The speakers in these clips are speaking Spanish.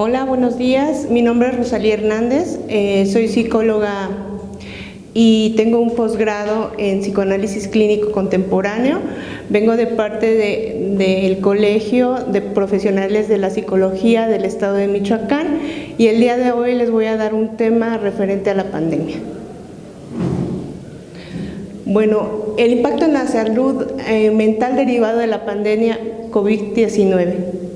Hola, buenos días. Mi nombre es Rosalía Hernández, soy psicóloga y tengo un posgrado en psicoanálisis clínico contemporáneo. Vengo de parte del Colegio de Profesionales de la Psicología del Estado de Michoacán y el día de hoy les voy a dar un tema referente a la pandemia. Bueno, el impacto en la salud mental derivado de la pandemia COVID-19.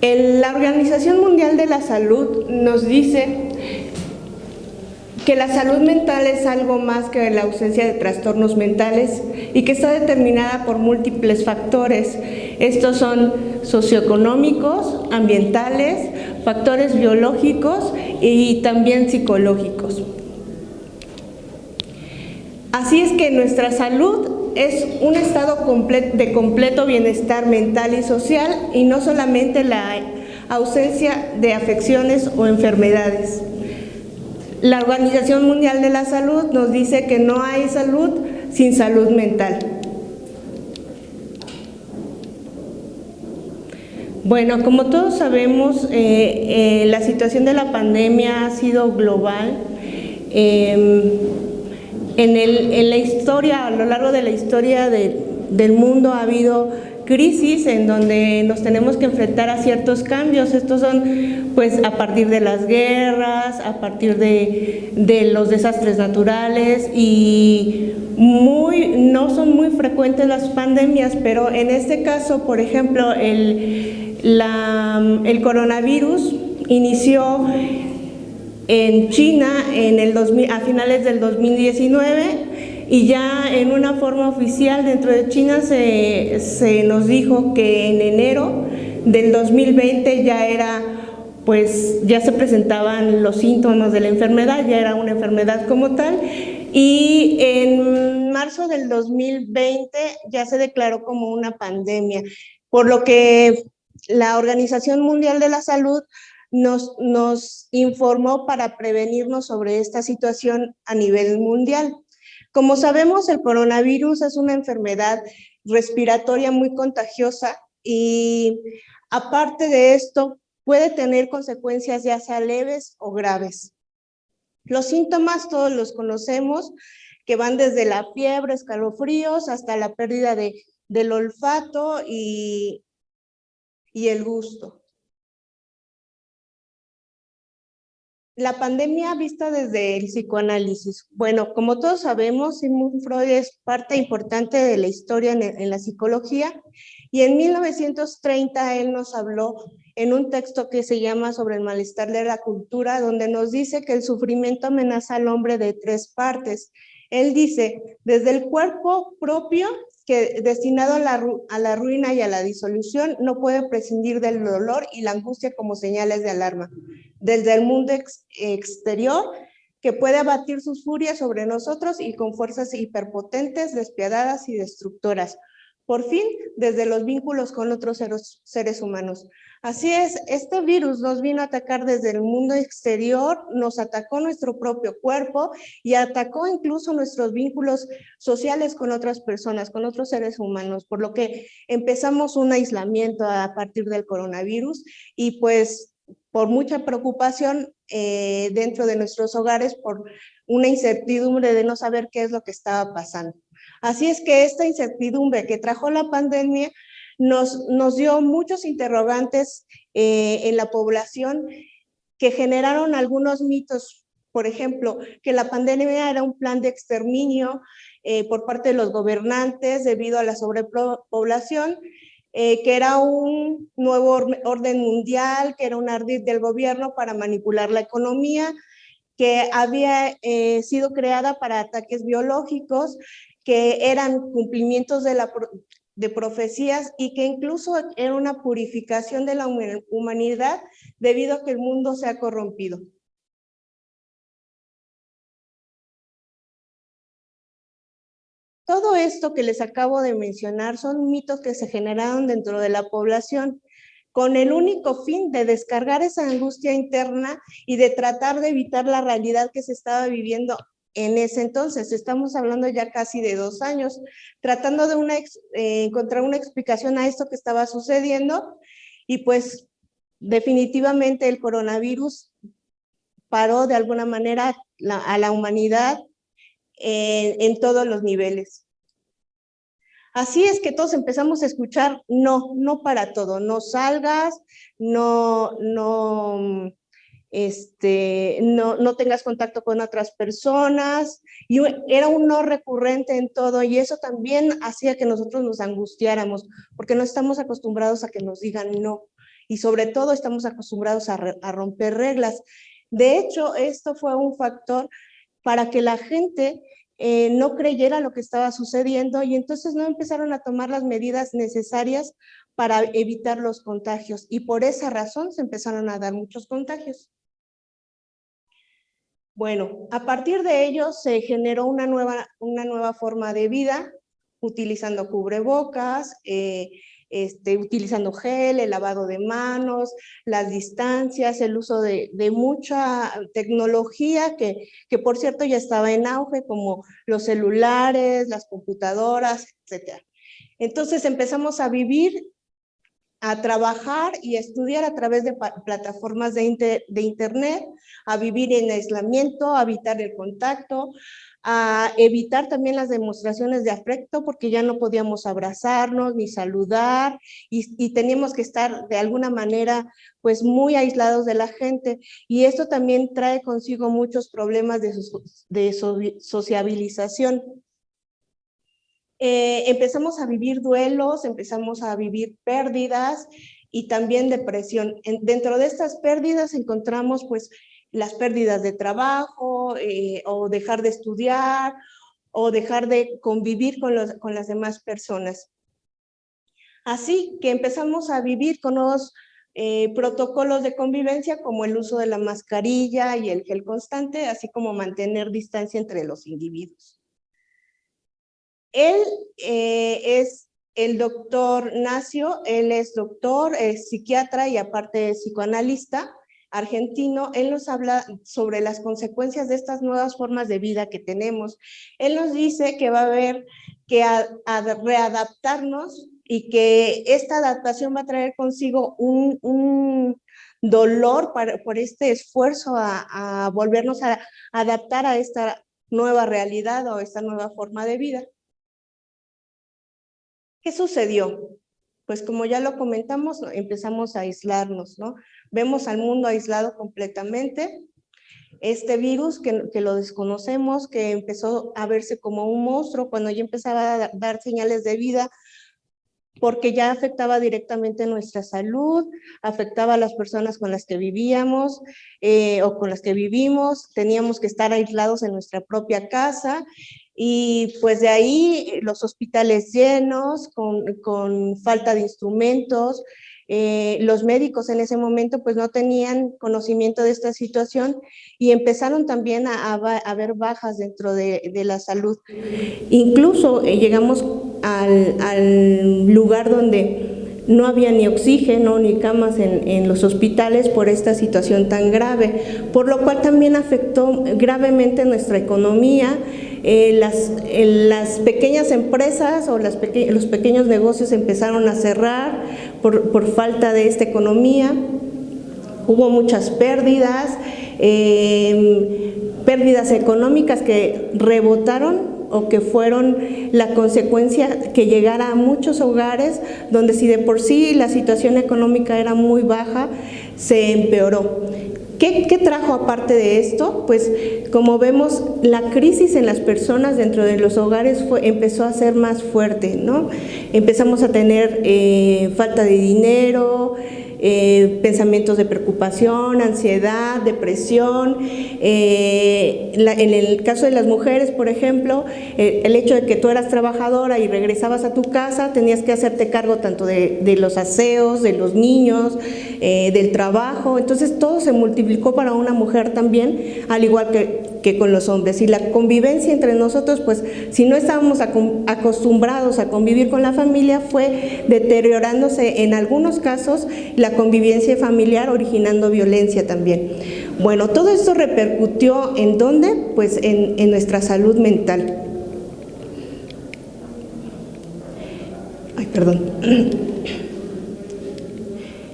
La Organización Mundial de la Salud nos dice que la salud mental es algo más que la ausencia de trastornos mentales y que está determinada por múltiples factores. Estos son socioeconómicos, ambientales, factores biológicos y también psicológicos. Así es que nuestra salud es un estado de completo bienestar mental y social y no solamente la ausencia de afecciones o enfermedades. La Organización Mundial de la Salud nos dice que no hay salud sin salud mental. Bueno, como todos sabemos, la situación de la pandemia ha sido global. En la historia, a lo largo de la historia del mundo ha habido crisis en donde nos tenemos que enfrentar a ciertos cambios. Estos son pues a partir de las guerras, a partir de los desastres naturales y no son muy frecuentes las pandemias, pero en este caso, por ejemplo, el coronavirus inició en China a finales del 2019 y ya en una forma oficial dentro de China se nos dijo que en enero del 2020 ya se presentaban los síntomas de la enfermedad, ya era una enfermedad como tal, y en marzo del 2020 ya se declaró como una pandemia, por lo que la Organización Mundial de la Salud nos informó para prevenirnos sobre esta situación a nivel mundial. Como sabemos, el coronavirus es una enfermedad respiratoria muy contagiosa y aparte de esto puede tener consecuencias ya sea leves o graves. Los síntomas todos los conocemos, que van desde la fiebre, escalofríos, hasta la pérdida del olfato y el gusto. La pandemia vista desde el psicoanálisis. Bueno, como todos sabemos, Sigmund Freud es parte importante de la historia en la psicología y en 1930 él nos habló en un texto que se llama Sobre el malestar de la cultura, donde nos dice que el sufrimiento amenaza al hombre de tres partes. Él dice, desde el cuerpo propio, que destinado a la ruina y a la disolución, no puede prescindir del dolor y la angustia como señales de alarma. Desde el mundo exterior, que puede abatir sus furias sobre nosotros y con fuerzas hiperpotentes, despiadadas y destructoras. Por fin, desde los vínculos con otros seres humanos. Así es, este virus nos vino a atacar desde el mundo exterior, nos atacó nuestro propio cuerpo y atacó incluso nuestros vínculos sociales con otras personas, con otros seres humanos, por lo que empezamos un aislamiento a partir del coronavirus y pues por mucha preocupación dentro de nuestros hogares por una incertidumbre de no saber qué es lo que estaba pasando. Así es que esta incertidumbre que trajo la pandemia nos dio muchos interrogantes en la población que generaron algunos mitos, por ejemplo, que la pandemia era un plan de exterminio por parte de los gobernantes debido a la sobrepoblación, que era un nuevo orden mundial, que era un ardid del gobierno para manipular la economía, que había sido creada para ataques biológicos, que eran cumplimientos de profecías y que incluso era una purificación de la humanidad debido a que el mundo se ha corrompido. Todo esto que les acabo de mencionar son mitos que se generaron dentro de la población con el único fin de descargar esa angustia interna y de tratar de evitar la realidad que se estaba viviendo en ese entonces. Estamos hablando ya casi de 2 años, tratando de encontrar una explicación a esto que estaba sucediendo, y pues definitivamente el coronavirus paró de alguna manera a la humanidad en todos los niveles. Así es que todos empezamos a escuchar, no para todo, no salgas, no tengas contacto con otras personas, y era un no recurrente en todo, y eso también hacía que nosotros nos angustiáramos, porque no estamos acostumbrados a que nos digan no, y sobre todo estamos acostumbrados a romper reglas. De hecho, esto fue un factor para que la gente no creyera lo que estaba sucediendo, y entonces no empezaron a tomar las medidas necesarias para evitar los contagios, y por esa razón se empezaron a dar muchos contagios. Bueno, a partir de ello se generó una nueva forma de vida, utilizando cubrebocas, utilizando gel, el lavado de manos, las distancias, el uso de mucha tecnología que por cierto ya estaba en auge, como los celulares, las computadoras, etc. Entonces empezamos a vivir, a trabajar y a estudiar a través de plataformas de internet, a vivir en aislamiento, a evitar el contacto, a evitar también las demostraciones de afecto, porque ya no podíamos abrazarnos ni saludar, y teníamos que estar de alguna manera pues muy aislados de la gente, y esto también trae consigo muchos problemas de sociabilización. Empezamos a vivir duelos, empezamos a vivir pérdidas y también depresión. Dentro de estas pérdidas encontramos pues las pérdidas de trabajo, o dejar de estudiar, o dejar de convivir con las demás personas. Así que empezamos a vivir con los protocolos de convivencia, como el uso de la mascarilla y el gel constante, así como mantener distancia entre los individuos. Él es el doctor Nacio, él es doctor, es psiquiatra y aparte es psicoanalista argentino. Él nos habla sobre las consecuencias de estas nuevas formas de vida que tenemos. Él nos dice que va a haber que readaptarnos, y que esta adaptación va a traer consigo un dolor por este esfuerzo a volvernos a adaptar a esta nueva realidad o esta nueva forma de vida. ¿Qué sucedió? Pues como ya lo comentamos, empezamos a aislarnos, ¿no? Vemos al mundo aislado completamente. Este virus que lo desconocemos, que empezó a verse como un monstruo cuando ya empezaba a dar señales de vida, porque ya afectaba directamente nuestra salud, afectaba a las personas con las que vivíamos o con las que vivimos. Teníamos que estar aislados en nuestra propia casa, y pues de ahí los hospitales llenos, con falta de instrumentos. Los médicos en ese momento pues no tenían conocimiento de esta situación, y empezaron también a haber bajas dentro de la salud. Incluso llegamos al lugar donde no había ni oxígeno ni camas en los hospitales por esta situación tan grave, por lo cual también afectó gravemente nuestra economía. Las pequeñas empresas o los pequeños negocios empezaron a cerrar por falta de esta economía. Hubo muchas pérdidas económicas que rebotaron, o que fueron la consecuencia que llegara a muchos hogares donde, si de por sí la situación económica era muy baja, se empeoró. ¿Qué trajo aparte de esto? Pues como vemos, la crisis en las personas dentro de los hogares empezó a ser más fuerte, ¿no? Empezamos a tener falta de dinero, pensamientos de preocupación, ansiedad, depresión. En el caso de las mujeres, por ejemplo, el hecho de que tú eras trabajadora y regresabas a tu casa, tenías que hacerte cargo tanto de los aseos, de los niños, del trabajo. Entonces todo se multiplicó para una mujer también, al igual que con los hombres. Y la convivencia entre nosotros, pues si no estábamos acostumbrados a convivir con la familia, fue deteriorándose en algunos casos la convivencia familiar, originando violencia también. Bueno, todo esto repercutió ¿en dónde? Pues en nuestra salud mental. Ay, perdón.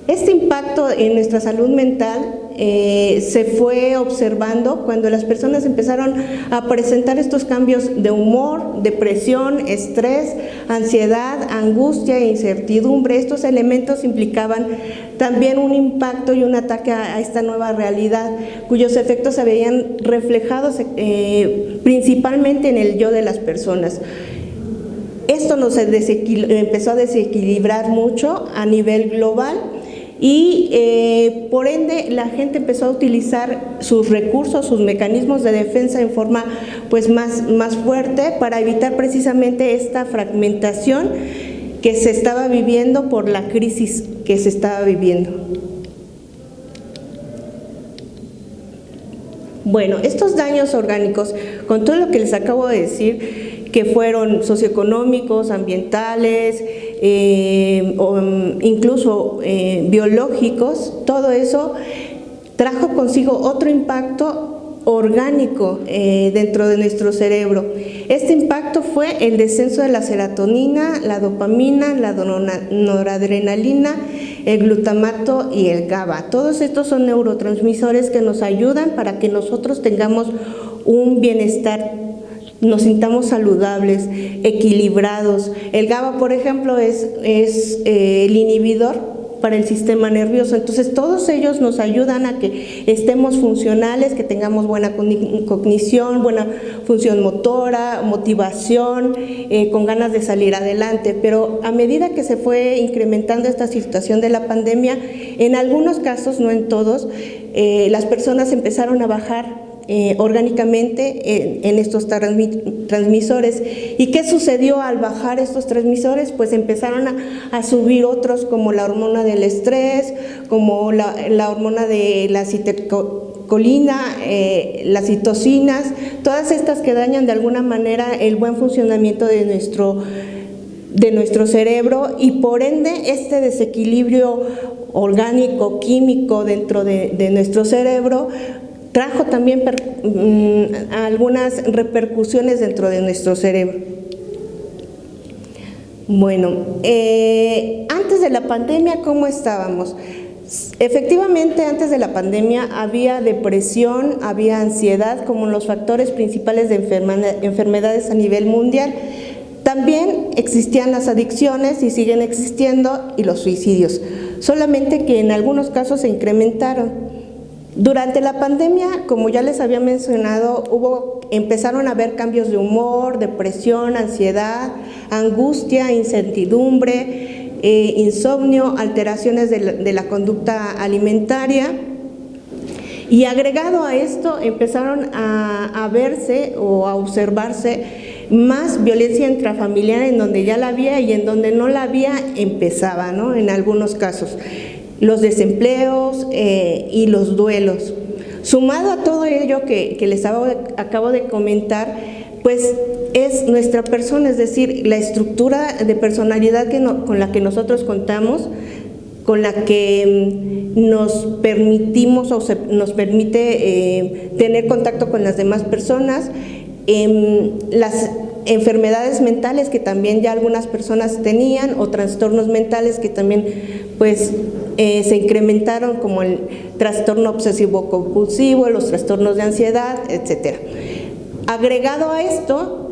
Este impacto en nuestra salud mental se fue observando cuando las personas empezaron a presentar estos cambios de humor, depresión, estrés, ansiedad, angustia e incertidumbre. Estos elementos implicaban también un impacto y un ataque a esta nueva realidad, cuyos efectos se veían reflejados principalmente en el yo de las personas. Esto empezó a desequilibrar mucho a nivel global y por ende la gente empezó a utilizar sus recursos, sus mecanismos de defensa en forma pues más fuerte para evitar precisamente esta fragmentación que se estaba viviendo por la crisis que se estaba viviendo. Bueno, estos daños orgánicos, con todo lo que les acabo de decir, que fueron socioeconómicos, ambientales, o incluso biológicos, todo eso trajo consigo otro impacto orgánico dentro de nuestro cerebro. Este impacto fue el descenso de la serotonina, la dopamina, la noradrenalina, el glutamato y el GABA. Todos estos son neurotransmisores que nos ayudan para que nosotros tengamos un bienestar, nos sintamos saludables, equilibrados. El GABA, por ejemplo, es el inhibidor para el sistema nervioso. Entonces, todos ellos nos ayudan a que estemos funcionales, que tengamos buena cognición, buena función motora, motivación, con ganas de salir adelante. Pero a medida que se fue incrementando esta situación de la pandemia, en algunos casos, no en todos, las personas empezaron a bajar orgánicamente en estos transmisores. ¿Y qué sucedió al bajar estos transmisores? Pues empezaron a subir otros como la hormona del estrés, como la hormona de la acetilcolina, las citocinas, todas estas que dañan de alguna manera el buen funcionamiento de nuestro cerebro, y por ende este desequilibrio orgánico, químico dentro de nuestro cerebro trajo también algunas repercusiones dentro de nuestro cerebro. Bueno, antes de la pandemia, ¿cómo estábamos? Efectivamente, antes de la pandemia había depresión, había ansiedad como los factores principales de enfermedades a nivel mundial. También existían las adicciones y siguen existiendo, y los suicidios, solamente que en algunos casos se incrementaron. Durante la pandemia, como ya les había mencionado, empezaron a haber cambios de humor, depresión, ansiedad, angustia, incertidumbre, insomnio, alteraciones de la conducta alimentaria. Y agregado a esto, empezaron a verse o a observarse más violencia intrafamiliar, en donde ya la había y en donde no la había empezaba, ¿no? En algunos casos. Los desempleos y los duelos. Sumado a todo ello que les acabo de comentar, pues es nuestra persona, es decir, la estructura de personalidad con la que nosotros contamos, con la que nos permite tener contacto con las demás personas, las enfermedades mentales que también ya algunas personas tenían, o trastornos mentales que también pues se incrementaron, como el trastorno obsesivo compulsivo, los trastornos de ansiedad, etcétera. Agregado a esto,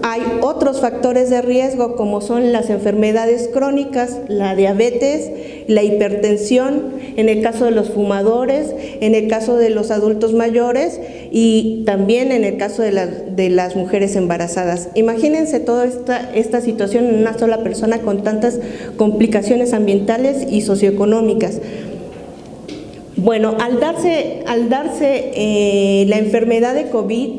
hay otros factores de riesgo como son las enfermedades crónicas, la diabetes, la hipertensión, en el caso de los fumadores, en el caso de los adultos mayores y también en el caso de las mujeres embarazadas. Imagínense toda esta situación en una sola persona con tantas complicaciones ambientales y socioeconómicas. Bueno, al darse la enfermedad de COVID,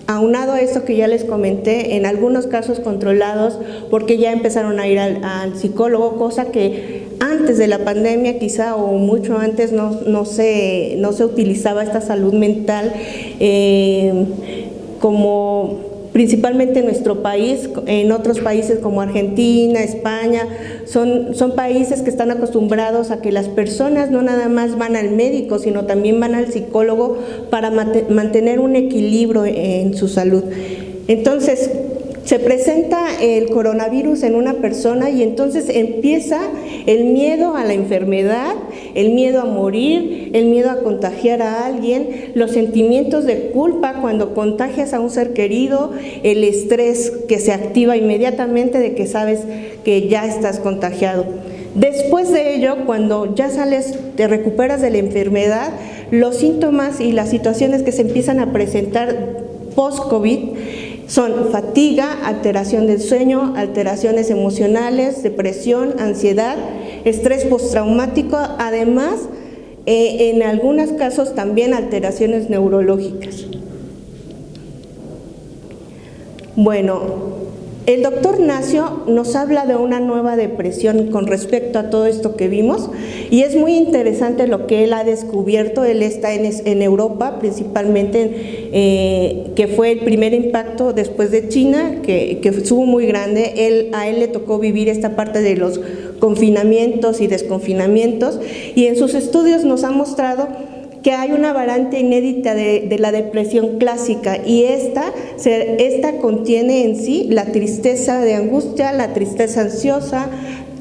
aunado a esto que ya les comenté, en algunos casos controlados, porque ya empezaron a ir al psicólogo, cosa que antes de la pandemia quizá o mucho antes no se utilizaba esta salud mental como principalmente en nuestro país. En otros países como Argentina, España, son países que están acostumbrados a que las personas no nada más van al médico, sino también van al psicólogo para mantener un equilibrio en su salud. Entonces, se presenta el coronavirus en una persona y entonces empieza el miedo a la enfermedad, el miedo a morir, el miedo a contagiar a alguien, los sentimientos de culpa cuando contagias a un ser querido, el estrés que se activa inmediatamente de que sabes que ya estás contagiado. Después de ello, cuando ya sales, te recuperas de la enfermedad, los síntomas y las situaciones que se empiezan a presentar post-COVID son fatiga, alteración del sueño, alteraciones emocionales, depresión, ansiedad, estrés postraumático, además, en algunos casos también alteraciones neurológicas. Bueno, el doctor Nacio nos habla de una nueva depresión con respecto a todo esto que vimos y es muy interesante lo que él ha descubierto. Él está en Europa principalmente, que fue el primer impacto después de China, que estuvo muy grande. A él le tocó vivir esta parte de los confinamientos y desconfinamientos y en sus estudios nos ha mostrado que hay una variante inédita de la depresión clásica y esta contiene en sí la tristeza de angustia, la tristeza ansiosa,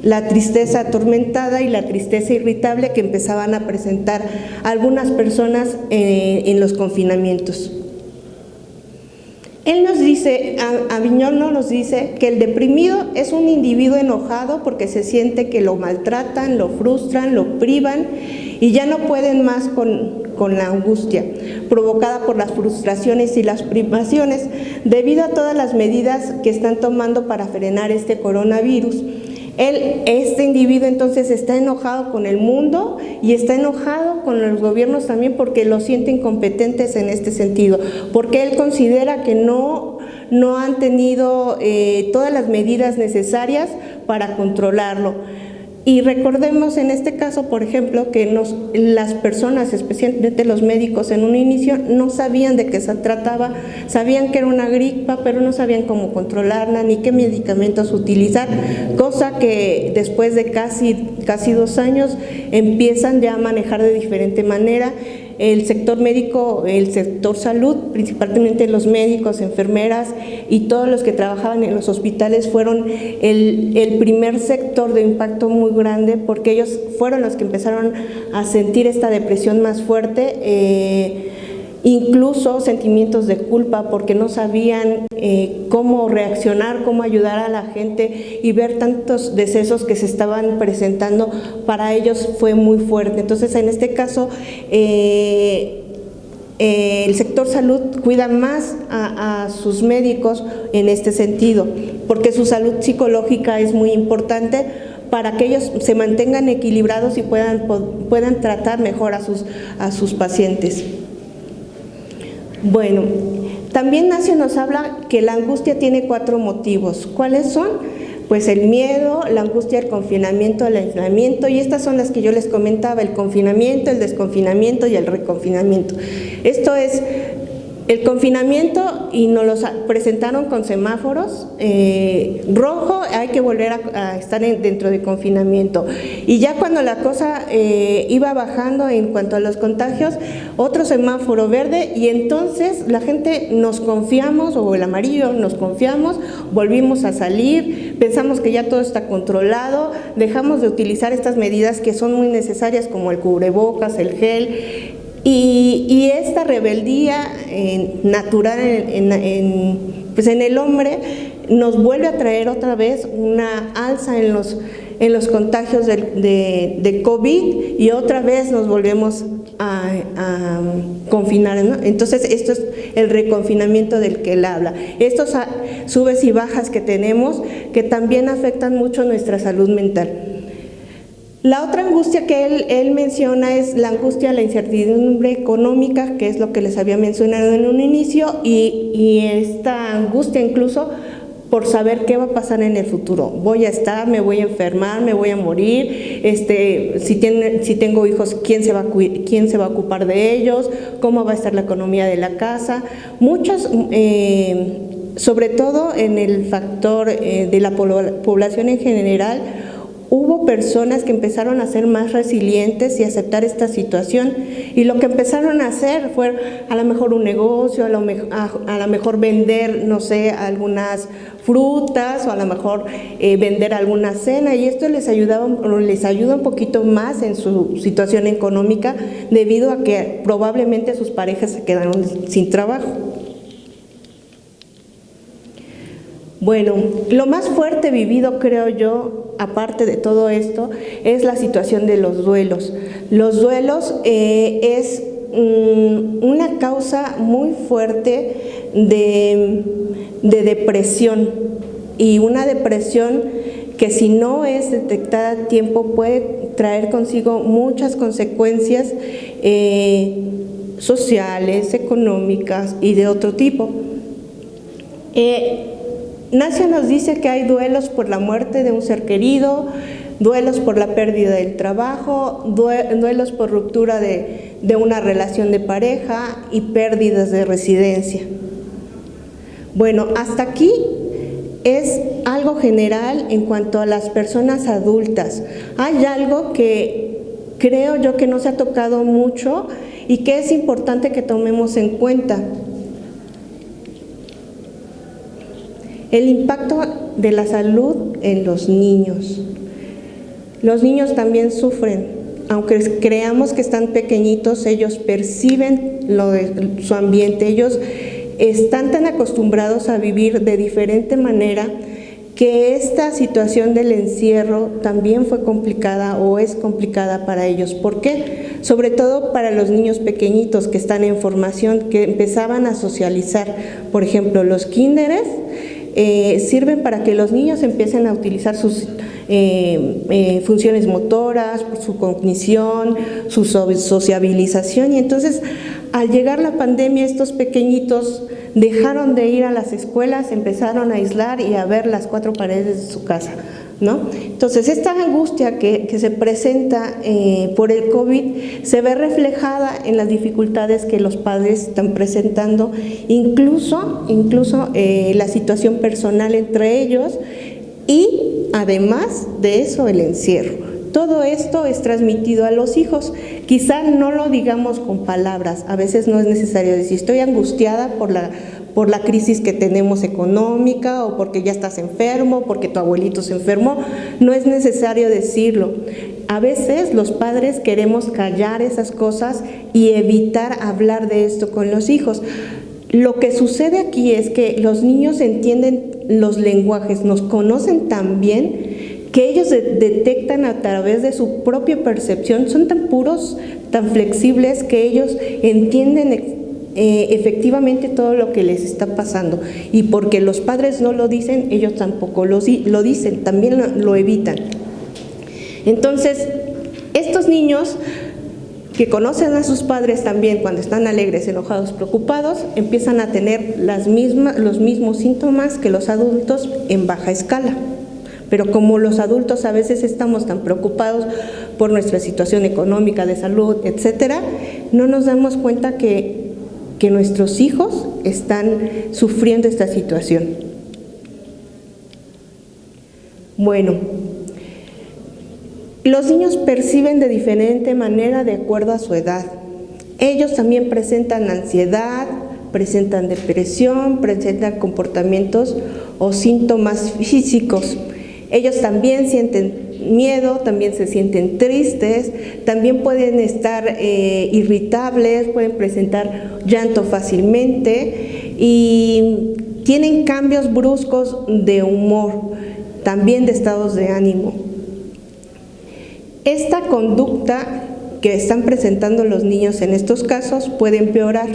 la tristeza atormentada y la tristeza irritable que empezaban a presentar algunas personas en los confinamientos. Él nos dice, Aviñón nos dice que el deprimido es un individuo enojado porque se siente que lo maltratan, lo frustran, lo privan y ya no pueden más con la angustia provocada por las frustraciones y las privaciones debido a todas las medidas que están tomando para frenar este coronavirus. Este individuo entonces está enojado con el mundo y está enojado con los gobiernos también porque lo sienten incompetentes en este sentido, porque él considera que no han tenido todas las medidas necesarias para controlarlo. Y recordemos en este caso, por ejemplo, que las personas, especialmente los médicos, en un inicio no sabían de qué se trataba, sabían que era una gripa, pero no sabían cómo controlarla ni qué medicamentos utilizar, cosa que después de casi 2 años empiezan ya a manejar de diferente manera. El sector médico, el sector salud, principalmente los médicos, enfermeras y todos los que trabajaban en los hospitales fueron el primer sector de impacto muy grande porque ellos fueron los que empezaron a sentir esta depresión más fuerte, incluso sentimientos de culpa porque no sabían cómo reaccionar, cómo ayudar a la gente y ver tantos decesos que se estaban presentando, para ellos fue muy fuerte. Entonces, en este caso, el sector salud cuida más a sus médicos en este sentido, porque su salud psicológica es muy importante para que ellos se mantengan equilibrados y puedan tratar mejor a sus pacientes. Bueno, también Nacio nos habla que la angustia tiene 4 motivos. ¿Cuáles son? Pues el miedo, la angustia, el confinamiento, el aislamiento, y estas son las que yo les comentaba: el confinamiento, el desconfinamiento y el reconfinamiento. Esto es el confinamiento y nos los presentaron con semáforos, rojo, hay que volver a estar dentro de confinamiento. Y ya cuando la cosa iba bajando en cuanto a los contagios, otro semáforo verde y entonces la gente nos confiamos, o el amarillo nos confiamos, volvimos a salir, pensamos que ya todo está controlado, dejamos de utilizar estas medidas que son muy necesarias como el cubrebocas, el gel. Y esta rebeldía natural pues en el hombre nos vuelve a traer otra vez una alza en los contagios de COVID y otra vez nos volvemos a confinar, ¿no? Entonces esto es el reconfinamiento del que él habla. Estos subes y bajas que tenemos que también afectan mucho nuestra salud mental. La otra angustia que él menciona es la angustia, la incertidumbre económica, que es lo que les había mencionado en un inicio, y esta angustia incluso por saber qué va a pasar en el futuro. Voy a estar, me voy a enfermar, me voy a morir, si tengo hijos, ¿quién se va a ocupar de ellos? ¿Cómo va a estar la economía de la casa? Muchas, sobre todo en el factor de la población en general, hubo personas que empezaron a ser más resilientes y aceptar esta situación, y lo que empezaron a hacer fue a lo mejor un negocio, a lo mejor vender, no sé, algunas frutas, o a lo mejor vender alguna cena, y esto les ayuda un poquito más en su situación económica, debido a que probablemente sus parejas se quedaron sin trabajo. Bueno, lo más fuerte vivido, creo yo, aparte de todo esto, es la situación de los duelos. Los duelos es una causa muy fuerte de depresión, y una depresión que, si no es detectada a tiempo, puede traer consigo muchas consecuencias sociales, económicas y de otro tipo. Ignacio nos dice que hay duelos por la muerte de un ser querido, duelos por la pérdida del trabajo, duelos por ruptura de una relación de pareja y pérdidas de residencia. Bueno, hasta aquí es algo general en cuanto a las personas adultas. Hay algo que creo yo que no se ha tocado mucho y que es importante que tomemos en cuenta. El impacto de la salud en los niños. Los niños también sufren, aunque creamos que están pequeñitos, ellos perciben su ambiente, ellos están tan acostumbrados a vivir de diferente manera que esta situación del encierro también fue complicada o es complicada para ellos. ¿Por qué? Sobre todo para los niños pequeñitos que están en formación, que empezaban a socializar. Por ejemplo, los kinderes sirven para que los niños empiecen a utilizar sus funciones motoras, su cognición, su sociabilización, y entonces al llegar la pandemia estos pequeñitos dejaron de ir a las escuelas, empezaron a aislar y a ver las cuatro paredes de su casa, ¿no? Entonces esta angustia que se presenta por el COVID se ve reflejada en las dificultades que los padres están presentando, incluso la situación personal entre ellos, y además de eso el encierro. Todo esto es transmitido a los hijos. Quizá no lo digamos con palabras, a veces no es necesario decir estoy angustiada por la crisis que tenemos económica, o porque ya estás enfermo, porque tu abuelito se enfermó. No es necesario decirlo. A veces los padres queremos callar esas cosas y evitar hablar de esto con los hijos. Lo que sucede aquí es que los niños entienden los lenguajes, nos conocen tan bien que ellos detectan a través de su propia percepción, son tan puros, tan flexibles, que ellos entienden efectivamente todo lo que les está pasando, y porque los padres no lo dicen, ellos tampoco lo dicen, también lo evitan. Entonces, estos niños que conocen a sus padres también cuando están alegres, enojados, preocupados, empiezan a tener los mismos síntomas que los adultos en baja escala. Pero como los adultos a veces estamos tan preocupados por nuestra situación económica, de salud, etcétera, no nos damos cuenta que nuestros hijos están sufriendo esta situación. Bueno, los niños perciben de diferente manera de acuerdo a su edad. Ellos también presentan ansiedad, presentan depresión, presentan comportamientos o síntomas físicos. Ellos también sienten miedo, también se sienten tristes, también pueden estar irritables, pueden presentar llanto fácilmente y tienen cambios bruscos de humor, también de estados de ánimo. Esta conducta que están presentando los niños en estos casos puede empeorar.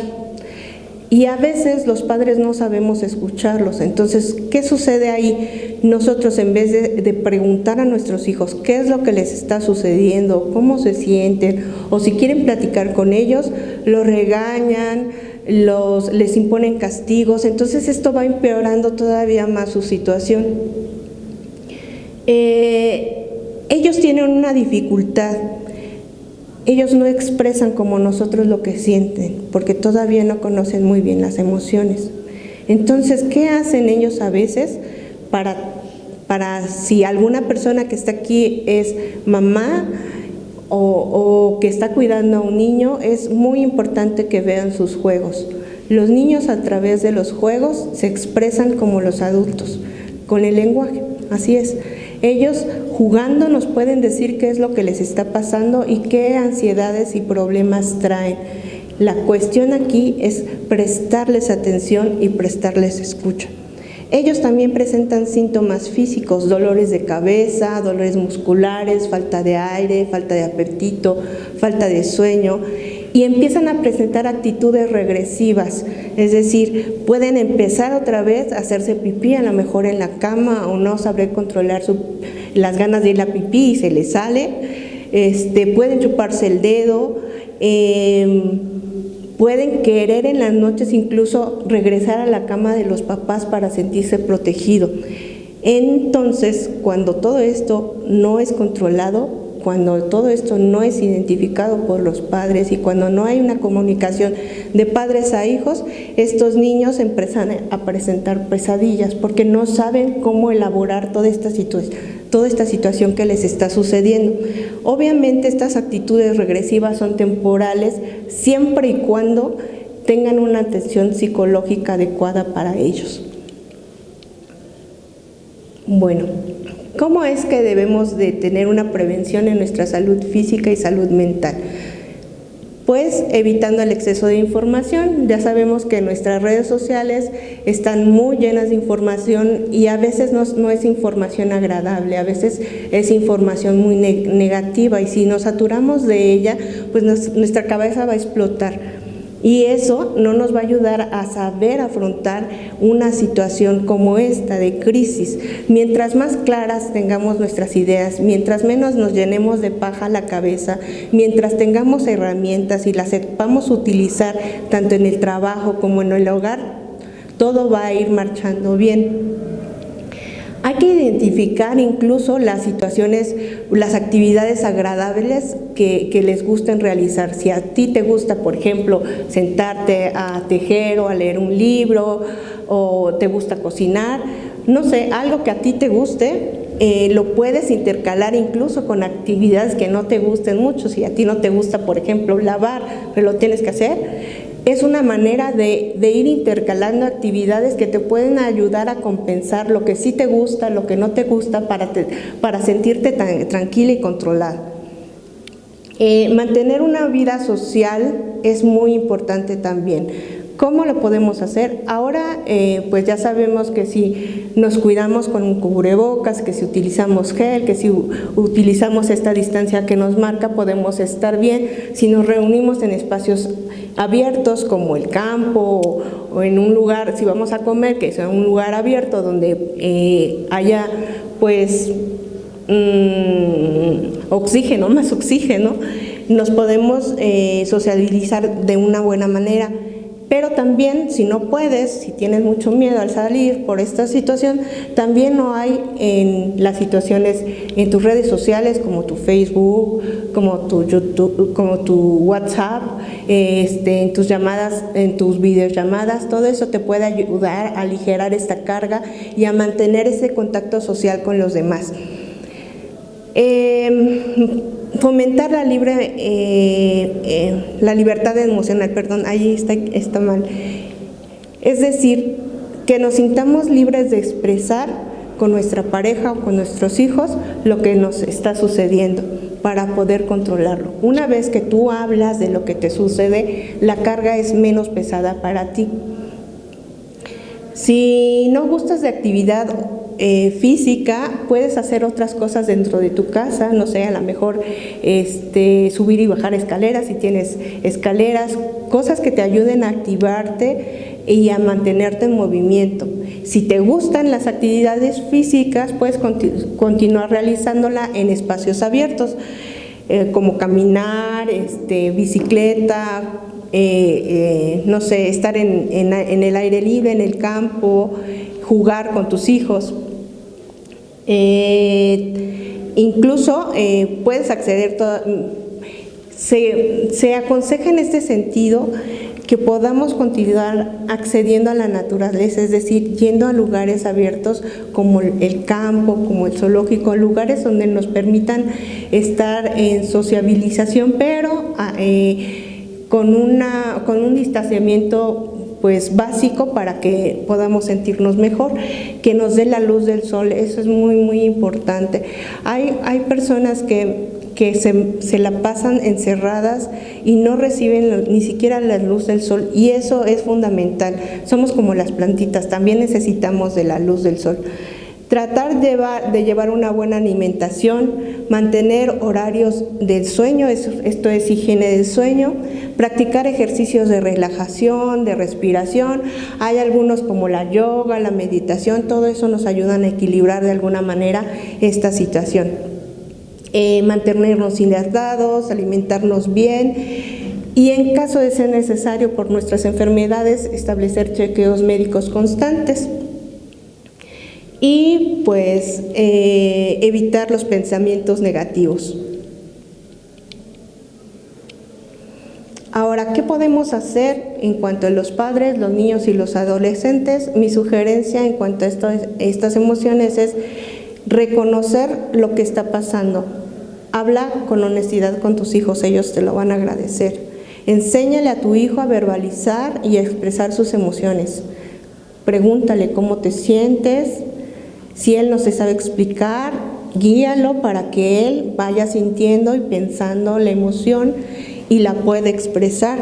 Y a veces los padres no sabemos escucharlos. Entonces, ¿qué sucede ahí? Nosotros, en vez de preguntar a nuestros hijos qué es lo que les está sucediendo, cómo se sienten, o si quieren platicar con ellos, los regañan, les imponen castigos. Entonces esto va empeorando todavía más su situación. Ellos tienen una dificultad. Ellos no expresan como nosotros lo que sienten, porque todavía no conocen muy bien las emociones. Entonces, ¿qué hacen ellos a veces para si alguna persona que está aquí es mamá o que está cuidando a un niño? Es muy importante que vean sus juegos. Los niños, a través de los juegos, se expresan como los adultos, con el lenguaje, así es. Ellos, jugando, nos pueden decir qué es lo que les está pasando y qué ansiedades y problemas traen. La cuestión aquí es prestarles atención y prestarles escucha. Ellos también presentan síntomas físicos, dolores de cabeza, dolores musculares, falta de aire, falta de apetito, falta de sueño, y empiezan a presentar actitudes regresivas, es decir, pueden empezar otra vez a hacerse pipí, a lo mejor en la cama, o no saber controlar las ganas de ir a pipí y se les sale, pueden chuparse el dedo, pueden querer en las noches incluso regresar a la cama de los papás para sentirse protegido. Entonces, cuando todo esto no es controlado, cuando todo esto no es identificado por los padres y cuando no hay una comunicación de padres a hijos, estos niños empiezan a presentar pesadillas porque no saben cómo elaborar toda esta situación que les está sucediendo. Obviamente estas actitudes regresivas son temporales siempre y cuando tengan una atención psicológica adecuada para ellos. Bueno, ¿cómo es que debemos de tener una prevención en nuestra salud física y salud mental? Pues evitando el exceso de información. Ya sabemos que nuestras redes sociales están muy llenas de información y a veces no es información agradable, a veces es información muy negativa, y si nos saturamos de ella, pues nuestra cabeza va a explotar. Y eso no nos va a ayudar a saber afrontar una situación como esta de crisis. Mientras más claras tengamos nuestras ideas, mientras menos nos llenemos de paja la cabeza, mientras tengamos herramientas y las sepamos utilizar tanto en el trabajo como en el hogar, todo va a ir marchando bien. Hay que identificar incluso las situaciones, las actividades agradables que les gusten realizar. Si a ti te gusta, por ejemplo, sentarte a tejer o a leer un libro, o te gusta cocinar, no sé, algo que a ti te guste, lo puedes intercalar incluso con actividades que no te gusten mucho. Si a ti no te gusta, por ejemplo, lavar, pero lo tienes que hacer, es una manera de ir intercalando actividades que te pueden ayudar a compensar lo que sí te gusta, lo que no te gusta, para sentirte tranquila y controlada. Mantener una vida social es muy importante también. ¿Cómo lo podemos hacer? Ahora pues ya sabemos que si nos cuidamos con un cubrebocas, que si utilizamos gel, que si utilizamos esta distancia que nos marca, podemos estar bien. Si nos reunimos en espacios abiertos como el campo o en un lugar, si vamos a comer, que sea un lugar abierto donde haya pues oxígeno, más oxígeno, nos podemos socializar de una buena manera. Pero también, si no puedes, si tienes mucho miedo al salir por esta situación, también no hay en las situaciones en tus redes sociales como tu Facebook, como tu YouTube, como tu WhatsApp, en tus llamadas, en tus videollamadas, todo eso te puede ayudar a aligerar esta carga y a mantener ese contacto social con los demás. Fomentar la libertad emocional, ahí está mal. Es decir, que nos sintamos libres de expresar con nuestra pareja o con nuestros hijos lo que nos está sucediendo para poder controlarlo. Una vez que tú hablas de lo que te sucede, la carga es menos pesada para ti. Si no gustas de actividad física, puedes hacer otras cosas dentro de tu casa, no sé, a lo mejor subir y bajar escaleras si tienes escaleras, cosas que te ayuden a activarte y a mantenerte en movimiento. Si te gustan las actividades físicas, puedes continuar realizándola en espacios abiertos, como caminar, bicicleta, no sé, estar en el aire libre, en el campo, jugar con tus hijos. Incluso puedes acceder, se aconseja en este sentido que podamos continuar accediendo a la naturaleza, es decir, yendo a lugares abiertos como el campo, como el zoológico, lugares donde nos permitan estar en sociabilización, pero con un distanciamiento pues básico para que podamos sentirnos mejor, que nos dé la luz del sol, eso es muy muy importante. Hay personas que se la pasan encerradas y no reciben ni siquiera la luz del sol, y eso es fundamental. Somos como las plantitas, también necesitamos de la luz del sol. Tratar de llevar una buena alimentación, mantener horarios del sueño, esto es higiene del sueño, practicar ejercicios de relajación, de respiración. Hay algunos como la yoga, la meditación, todo eso nos ayudan a equilibrar de alguna manera esta situación. Mantenernos hidratados, alimentarnos bien y en caso de ser necesario por nuestras enfermedades, establecer chequeos médicos constantes. Y pues evitar los pensamientos negativos. Ahora, ¿qué podemos hacer en cuanto a los padres, los niños y los adolescentes? Mi sugerencia en cuanto a estas emociones es reconocer lo que está pasando. Habla con honestidad con tus hijos, ellos te lo van a agradecer. Enséñale a tu hijo a verbalizar y a expresar sus emociones. Pregúntale cómo te sientes. Si él no se sabe explicar, guíalo para que él vaya sintiendo y pensando la emoción y la pueda expresar.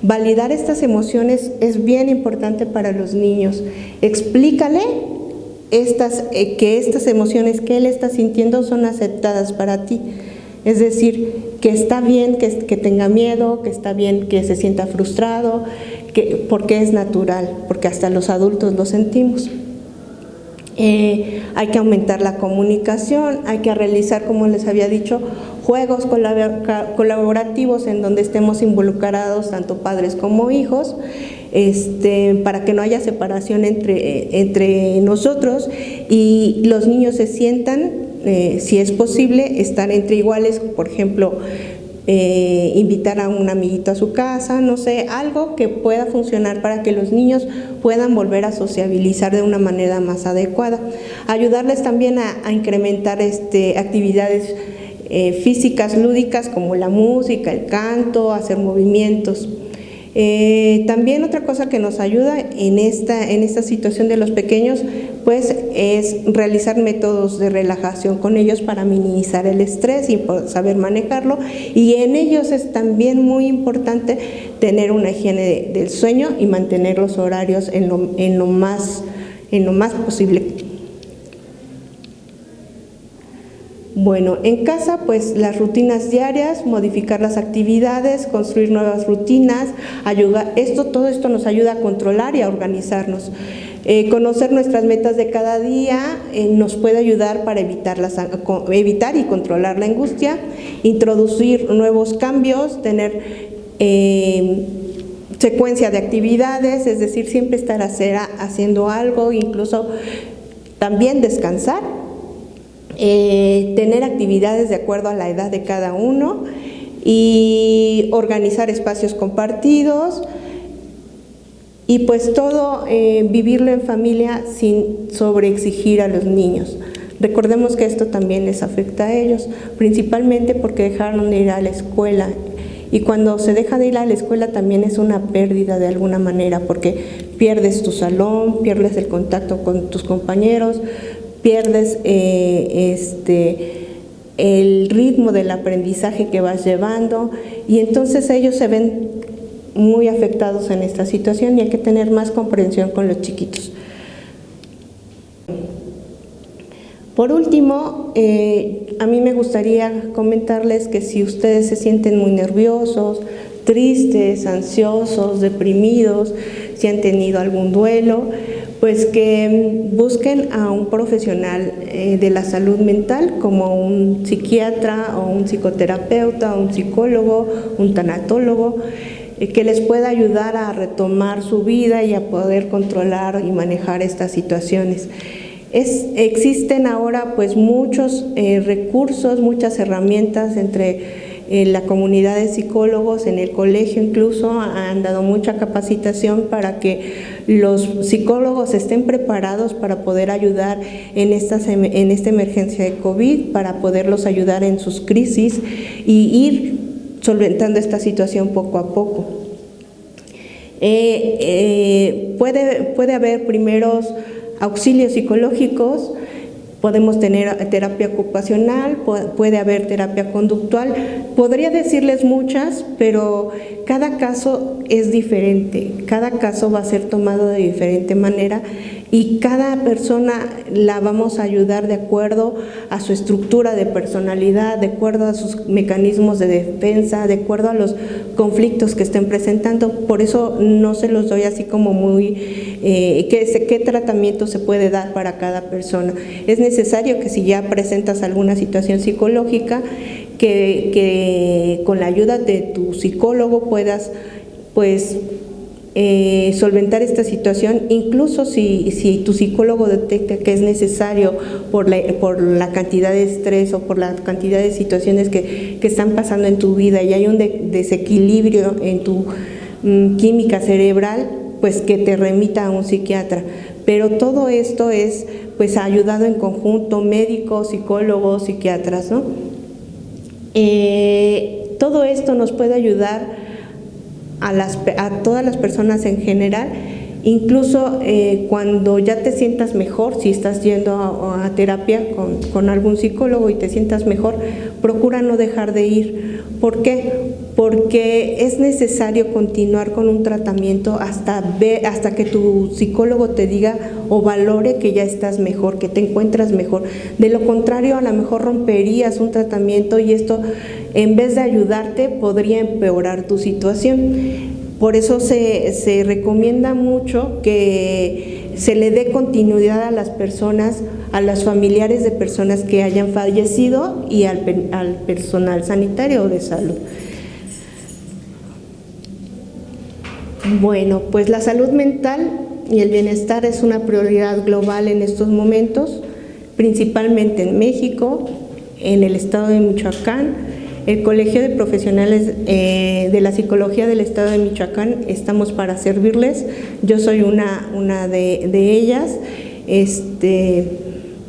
Validar estas emociones es bien importante para los niños. Explícale que estas emociones que él está sintiendo son aceptadas para ti. Es decir, que está bien que tenga miedo, que está bien que se sienta frustrado, porque es natural, porque hasta los adultos lo sentimos. Hay que aumentar la comunicación, hay que realizar, como les había dicho, juegos colaborativos en donde estemos involucrados tanto padres como hijos, para que no haya separación entre nosotros y los niños se sientan, si es posible, estar entre iguales, por ejemplo, invitar a un amiguito a su casa, no sé, algo que pueda funcionar para que los niños puedan volver a sociabilizar de una manera más adecuada. Ayudarles también a incrementar actividades físicas lúdicas como la música, el canto, hacer movimientos. También otra cosa que nos ayuda en esta situación de los pequeños, pues es realizar métodos de relajación con ellos para minimizar el estrés y saber manejarlo, y en ellos es también muy importante tener una higiene del sueño y mantener los horarios en lo más posible. Bueno, en casa pues las rutinas diarias, modificar las actividades, construir nuevas rutinas, todo esto nos ayuda a controlar y a organizarnos. Conocer nuestras metas de cada día nos puede ayudar para evitar y controlar la angustia, introducir nuevos cambios, tener secuencia de actividades, es decir, siempre estar haciendo algo, incluso también descansar. Tener actividades de acuerdo a la edad de cada uno y organizar espacios compartidos y pues todo vivirlo en familia sin sobreexigir a los niños. Recordemos que esto también les afecta a ellos, principalmente porque dejaron de ir a la escuela, y cuando se deja de ir a la escuela también es una pérdida de alguna manera, porque pierdes tu salón, pierdes el contacto con tus compañeros, pierdes el ritmo del aprendizaje que vas llevando, y entonces ellos se ven muy afectados en esta situación y hay que tener más comprensión con los chiquitos. Por último, a mí me gustaría comentarles que si ustedes se sienten muy nerviosos, tristes, ansiosos, deprimidos, si han tenido algún duelo, pues que busquen a un profesional de la salud mental, como un psiquiatra o un psicoterapeuta, un psicólogo, un tanatólogo, que les pueda ayudar a retomar su vida y a poder controlar y manejar estas situaciones. Existen ahora pues muchos recursos, muchas herramientas entre la comunidad de psicólogos, en el colegio incluso han dado mucha capacitación para que los psicólogos estén preparados para poder ayudar en esta emergencia de COVID, para poderlos ayudar en sus crisis y ir solventando esta situación poco a poco. Puede haber primeros auxilios psicológicos, podemos tener terapia ocupacional, puede haber terapia conductual, podría decirles muchas, pero cada caso es diferente, cada caso va a ser tomado de diferente manera y cada persona la vamos a ayudar de acuerdo a su estructura de personalidad, de acuerdo a sus mecanismos de defensa, de acuerdo a los conflictos que estén presentando. Por eso no se los doy así como muy qué tratamiento se puede dar para cada persona. Es necesario que si ya presentas alguna situación psicológica, que con la ayuda de tu psicólogo puedas pues solventar esta situación, incluso si tu psicólogo detecta que es necesario por la cantidad de estrés o por la cantidad de situaciones que están pasando en tu vida y hay un desequilibrio en tu química cerebral, pues que te remita a un psiquiatra. Pero todo esto es pues ayudado en conjunto, médicos, psicólogos, psiquiatras, ¿no? Todo esto nos puede ayudar a todas las personas en general, incluso cuando ya te sientas mejor, si estás yendo a terapia con algún psicólogo y te sientas mejor, procura no dejar de ir. ¿Por qué? Porque es necesario continuar con un tratamiento hasta que tu psicólogo te diga o valore que ya estás mejor, que te encuentras mejor. De lo contrario, a lo mejor romperías un tratamiento y esto, en vez de ayudarte, podría empeorar tu situación. Por eso se recomienda mucho que se le dé continuidad a las personas, a los familiares de personas que hayan fallecido y al personal sanitario o de salud. Bueno, pues la salud mental y el bienestar es una prioridad global en estos momentos, principalmente en México, en el estado de Michoacán. El Colegio de Profesionales de la Psicología del Estado de Michoacán estamos para servirles. Yo soy una de ellas.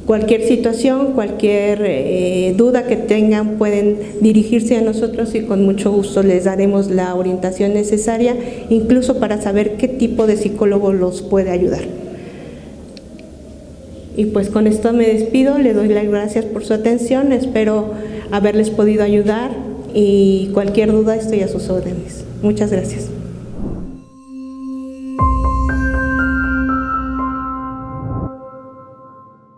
Cualquier situación, cualquier duda que tengan pueden dirigirse a nosotros y con mucho gusto les daremos la orientación necesaria, incluso para saber qué tipo de psicólogo los puede ayudar. Y pues con esto me despido, le doy las gracias por su atención, espero haberles podido ayudar y cualquier duda estoy a sus órdenes. Muchas gracias.